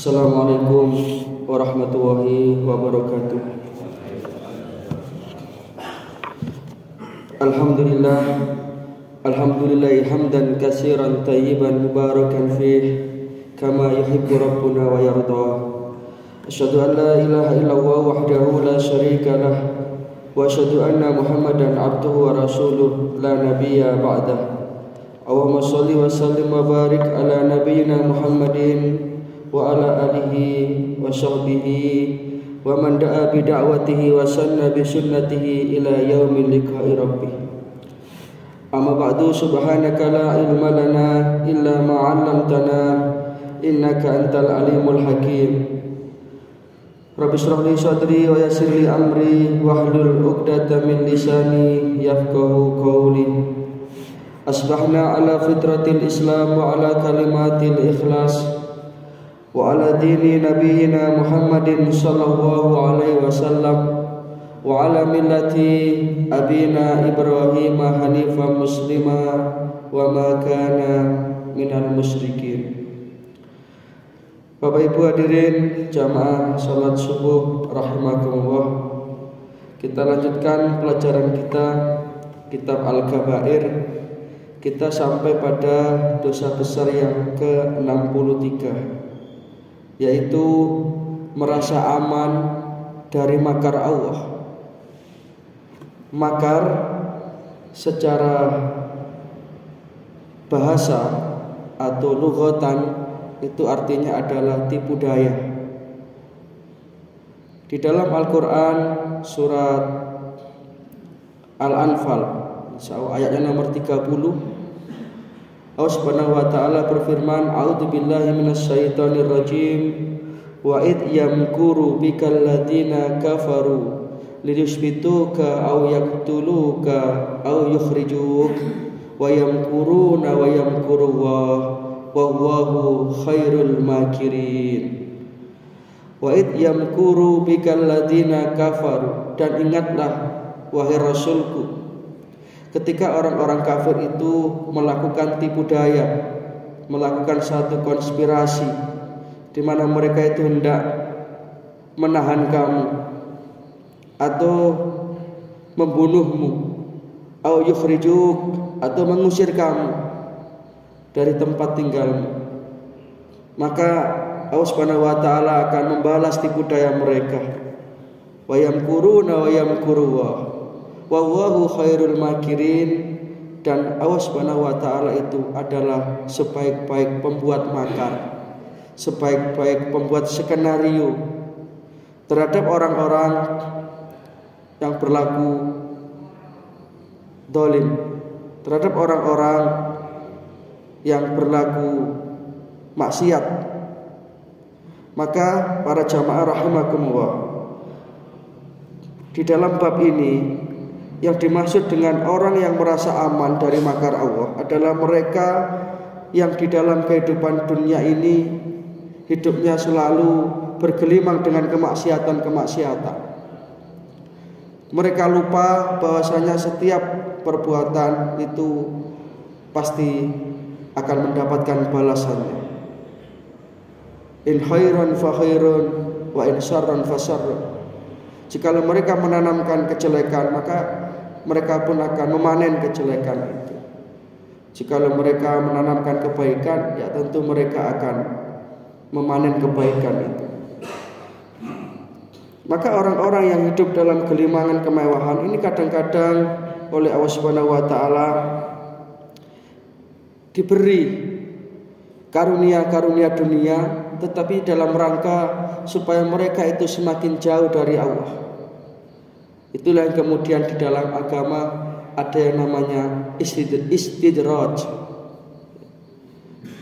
Assalamualaikum warahmatullahi wabarakatuh. Alhamdulillah, alhamdulillah hamdan katsiran tayyiban mubarakan fih kama yuhibbu rabbuna wa yarda. Asyhadu an la ilaha illallah wahdahu la syarika lah wa asyhadu anna Muhammadan abduhu wa rasuluh la nabiyya ba'dah. Allahumma shalli wa sallim wa barik ala nabiyyina Muhammadin wa ala alihi wa sahbihi wa man da'a bi da'watihi wa sanna bi sunnatihi ila yaumil liqa'i rabbih. Amma ba'du, subhanaka la ilma lana illa ma 'allamtana innaka antal alimul hakim. Rabbi shrah li sadri wa yassir li amri wahlul 'uqdatam min lisani yafqahu qawli. Asbahna ala fitratil Islam wa ala kalimatil ikhlas wa ala dini nabiyyina Muhammadin sallallahu alaihi wasallam wa ala millati abina Ibrahim hanifan muslima wa ma kana minal musyrikin. Bapak Ibu hadirin jamaah salat subuh rahimakumullah. Kita lanjutkan pelajaran kita kitab Al-Kabair. Kita sampai pada dosa besar yang ke-63, yaitu merasa aman dari makar Allah. Makar secara bahasa atau lughatan itu artinya adalah tipu daya. Di dalam Al-Quran surat Al-Anfal ayatnya nomor 30, Allah Subhanahu wa taala berfirman, a'udzubillahi minasyaitonir rajim, wa id yamkuru bikal ladina kafaru liyusbituka aw yaqtuluka aw yukhrijuk wa yamkuruna wa yamkurullah wallahu khairul makirin. Wa id yamkuru bikal ladina kafaru, dan ingatlah wahai Rasulku, ketika orang-orang kafir itu melakukan tipu daya, melakukan satu konspirasi di mana mereka itu hendak menahan kamu atau membunuhmu, au yukhrijuk, atau mengusir kamu dari tempat tinggalmu, maka Allah Subhanahu wa taala akan membalas tipu daya mereka. Wa yamkuruna wa yamkurullah wallahu khairul makirin, dan Allah Subhanahu wa taala itu adalah sebaik-baik pembuat makar, sebaik-baik pembuat skenario terhadap orang-orang yang berlaku zalim, terhadap orang-orang yang berlaku maksiat. Maka para jamaah rahimakumullah, di dalam bab ini yang dimaksud dengan orang yang merasa aman dari makar Allah adalah mereka yang di dalam kehidupan dunia ini hidupnya selalu bergelimang dengan kemaksiatan-kemaksiatan. Mereka lupa bahwasanya setiap perbuatan itu pasti akan mendapatkan balasannya. In khairan fa khairun wa in syarran fa syarrun. Jikalau mereka menanamkan kejelekan, maka mereka pun akan memanen kejelekan itu. Jikalau mereka menanamkan kebaikan, ya tentu mereka akan memanen kebaikan itu. Maka orang-orang yang hidup dalam gelimangan kemewahan ini kadang-kadang oleh Allah Subhanahu wa taala diberi karunia-karunia dunia, tetapi dalam rangka supaya mereka itu semakin jauh dari Allah. Itulah yang kemudian di dalam agama ada yang namanya istidraj.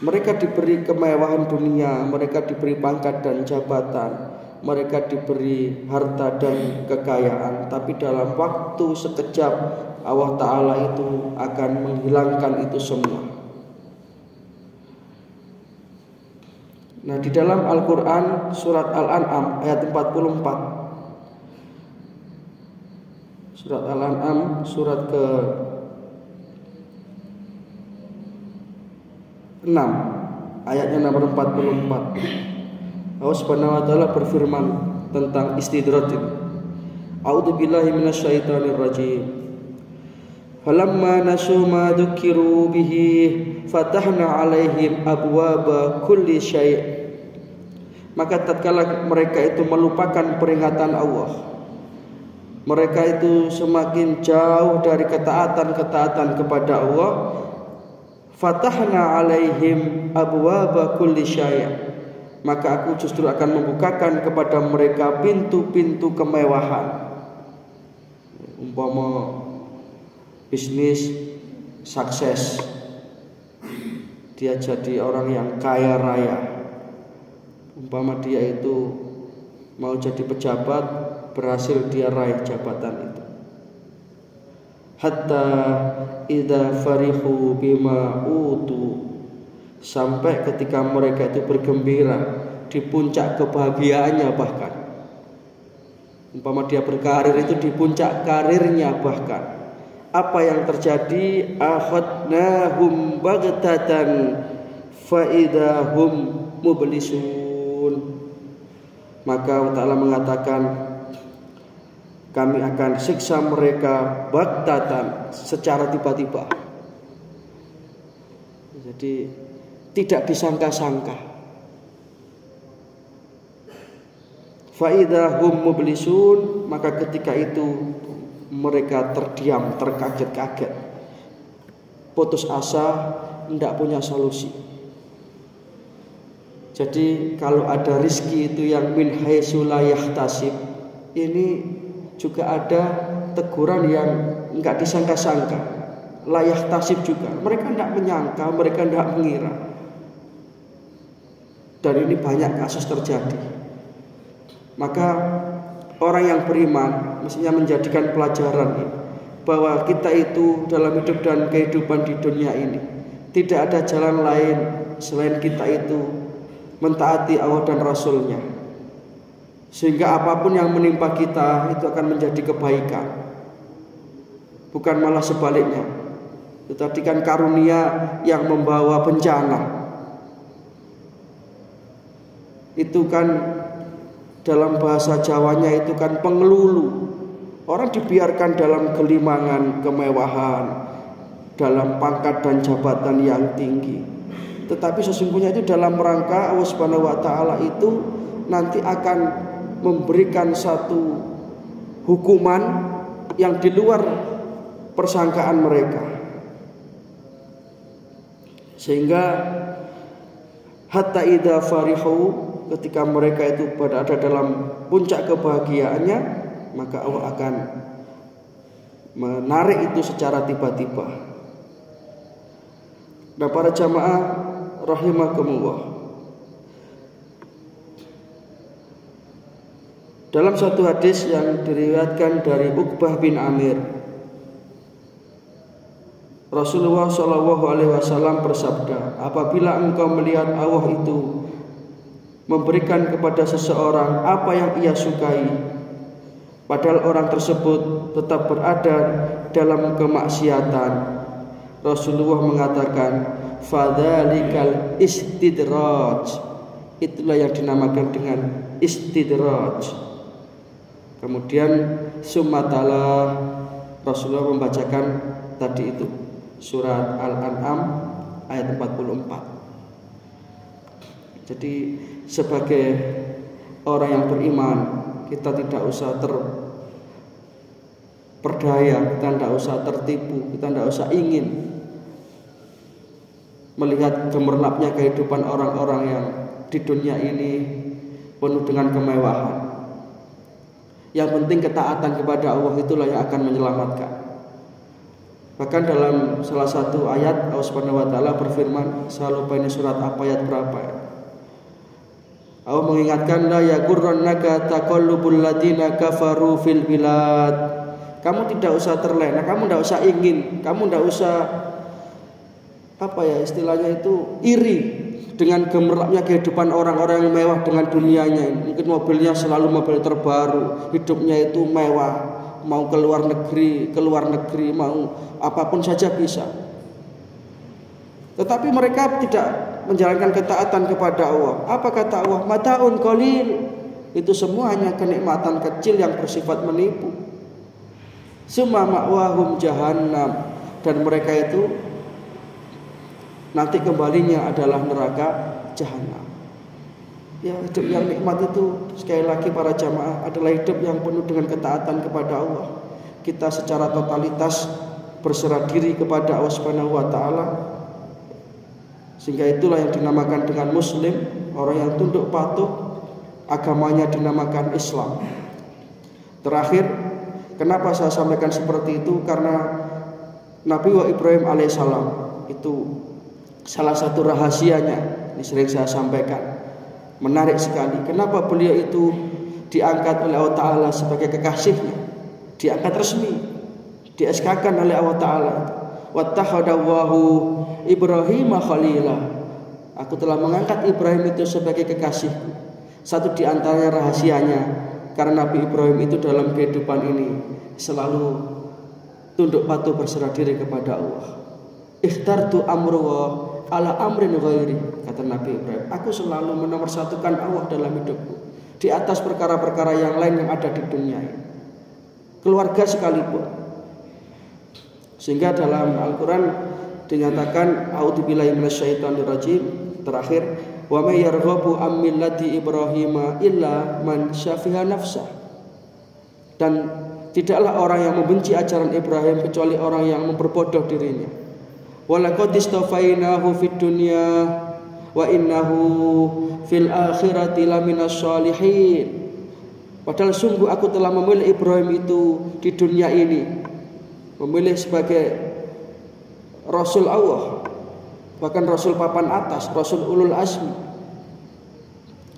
Mereka diberi kemewahan dunia, mereka diberi pangkat dan jabatan, mereka diberi harta dan kekayaan, tapi dalam waktu sekejap Allah Ta'ala itu akan menghilangkan itu semua. Nah, di dalam Al-Quran surat Al-An'am ayat 44, surat Al-An'am surat ke-6 ayatnya nomor 44, Allah Subhanahu wa taala berfirman tentang istidraj. A'udzubillahi minasyaitonir rajim. Falamma nasu ma dzukiru bihi fatahna 'alaihim abwaba kulli syai'. Maka tatkala mereka itu melupakan peringatan Allah, mereka itu semakin jauh dari ketaatan kepada Allah, fatahna 'alaihim abwaba kulli syai'. Maka aku justru akan membukakan kepada mereka pintu-pintu kemewahan. Umpama bisnis sukses, dia jadi orang yang kaya raya. Umpama dia itu mau jadi pejabat, berhasil dia raih jabatan itu. Hatta idza farihu bima utu, sampai ketika mereka itu bergembira di puncak kebahagiaannya, bahkan umpama dia berkarir itu di puncak karirnya, bahkan apa yang terjadi? Akhadnahum baghtatan fa idahum mublisun. Maka Allah Ta'ala mengatakan, kami akan siksa mereka baghtatan, secara tiba-tiba. Jadi tidak disangka-sangka. Fa idahum mublisun, maka ketika itu mereka terdiam, terkaget-kaget, putus asa, tidak punya solusi. Jadi kalau ada rizki itu yang min haitsu la yahtasib, ini juga ada teguran yang enggak disangka-sangka. La yahtasib juga, mereka tidak menyangka, mereka tidak mengira. Dan ini banyak kasus terjadi. Maka orang yang beriman mestinya menjadikan pelajaran ini, bahwa kita itu dalam hidup dan kehidupan di dunia ini tidak ada jalan lain selain kita itu mentaati Allah dan Rasul-Nya, sehingga apapun yang menimpa kita itu akan menjadi kebaikan, bukan malah sebaliknya. Tetapi kan karunia yang membawa bencana itu kan dalam bahasa Jawanya itu kan pengelulu. Orang dibiarkan dalam gelimangan kemewahan, dalam pangkat dan jabatan yang tinggi, tetapi sesungguhnya itu dalam rangka Allah Subhanahu wa taala itu nanti akan memberikan satu hukuman yang di luar persangkaan mereka. Sehingga hatta idza farihu, ketika mereka itu berada dalam puncak kebahagiaannya, maka Allah akan menarik itu secara tiba-tiba. Nah, para jamaah rahimakumullah, dalam satu hadis yang diriwayatkan dari Uqbah bin Amir, Rasulullah SAW bersabda, apabila engkau melihat Allah itu memberikan kepada seseorang apa yang ia sukai, padahal orang tersebut tetap berada dalam kemaksiatan, Rasulullah mengatakan, fadzalikal istidraj, itulah yang dinamakan dengan istidraj. Kemudian summatala, Rasulullah membacakan tadi itu surat Al-An'am ayat 44. Jadi sebagai orang yang beriman, kita tidak usah terperdaya, kita tidak usah tertipu, kita tidak usah ingin melihat gemerlapnya kehidupan orang-orang yang di dunia ini penuh dengan kemewahan. Yang penting ketaatan kepada Allah itulah yang akan menyelamatkan. Bahkan dalam salah satu ayat Allah Subhanahu wa taala berfirman, saya lupa ini surat apa, ayat berapa ya. Allah mengingatkan, la yaghurrannaka taqallubul ladina kafaru fil bilad. Kamu tidak usah terlena, kamu tidak usah ingin, kamu tidak usah istilahnya itu iri dengan gemerlapnya kehidupan orang-orang yang mewah dengan dunianya. Mungkin mobilnya selalu mobil terbaru, hidupnya itu mewah, mau ke luar negeri, mau apapun saja bisa. Tetapi mereka tidak menjalankan ketaatan kepada Allah. Apa kata Allah? Mataun qalil. Itu semua hanya kenikmatan kecil yang bersifat menipu. Summa ma'wahum jahannam, dan mereka itu nanti kembalinya adalah neraka jahanam. Ya, hidup yang nikmat itu sekali lagi para jamaah adalah hidup yang penuh dengan ketaatan kepada Allah. Kita secara totalitas berserah diri kepada Allah Subhanahu wa taala. Sehingga itulah yang dinamakan dengan muslim, orang yang tunduk patuh, agamanya dinamakan Islam. Terakhir, kenapa saya sampaikan seperti itu? Karena Nabi Ibrahim alaihissalam itu salah satu rahasianya, ini sering saya sampaikan, menarik sekali. Kenapa beliau itu diangkat oleh Allah Ta'ala sebagai kekasihnya, diangkat resmi, di-SK-kan oleh Allah Ta'ala. Wattakhadallahu Ibrahim khalila. Aku telah mengangkat Ibrahim itu sebagai kekasihku. Satu di antaranya rahasianya, karena Nabi Ibrahim itu dalam kehidupan ini selalu tunduk patuh berserah diri kepada Allah. Ikhtartu amruwa ala amrin ghairi, kata Nabi Ibrahim. Aku selalu menomorsatukan Allah dalam hidupku di atas perkara-perkara yang lain yang ada di dunia ini, keluarga sekalipun. Sehingga dalam Al-Quran dinyatakan a'udzubillahi minasyaitonirrajim, terakhir, wa may yarghabu am millati Ibrahim illa man syafiha nafsah. Dan tidaklah orang yang membenci ajaran Ibrahim kecuali orang yang memperbodoh dirinya. Walaqad istafainahu fid dunya wa innahu fil akhirati laminas sholihin. Padahal sungguh aku telah memilih Ibrahim itu di dunia ini, memilih sebagai Rasul Allah, bahkan Rasul papan atas, Rasul ulul azmi.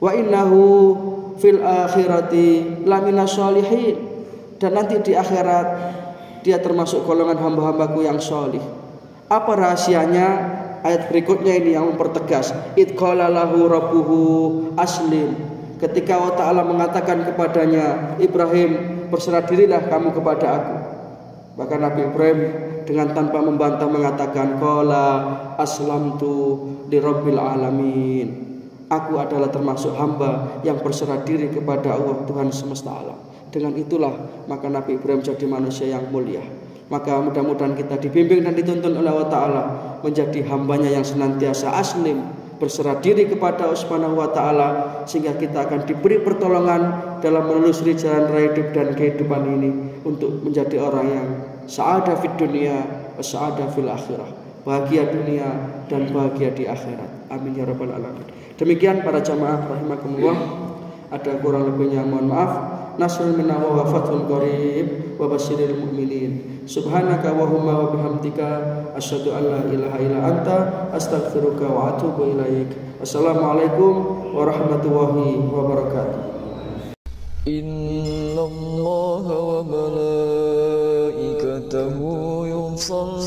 Wa innahu fil akhirati laminas sholihin. Dan nanti di akhirat dia termasuk golongan hamba-hambaku yang sholih. Apa rahasianya? Ayat berikutnya ini yang mempertegas. Id qala lahu rabbuhu aslim. Ketika Allah Ta'ala mengatakan kepadanya, Ibrahim, berserah dirilah kamu kepada aku. Bahkan Nabi Ibrahim dengan tanpa membantah mengatakan, qala aslamtu lirabbil alamin. Aku adalah termasuk hamba yang berserah diri kepada Allah, Tuhan semesta alam. Dengan itulah maka Nabi Ibrahim jadi manusia yang mulia. Maka mudah-mudahan kita dibimbing dan dituntun oleh Allah Ta'ala menjadi hambanya yang senantiasa aslim, berserah diri kepada Allah Subhanahu wa Ta'ala, sehingga kita akan diberi pertolongan dalam menelusuri jalan raya hidup dan kehidupan ini untuk menjadi orang yang sa'adah fid dunia wa sa'adah fil akhirah, bahagia dunia dan bahagia di akhirat. Amin ya rabbal alamin. Demikian para jamaah rahimakumullah. Ada kurang lebihnya mohon maaf. Nasrul minna wa fathun qarib wa basyiril mu'minin. Subhanaka Allahumma wa bihamdika asyhadu an la ilaha illa anta astaghfiruka wa atubu ilaik. Assalamualaikum warahmatullahi wabarakatuh. Innallaha wa malaikatahu yusalluna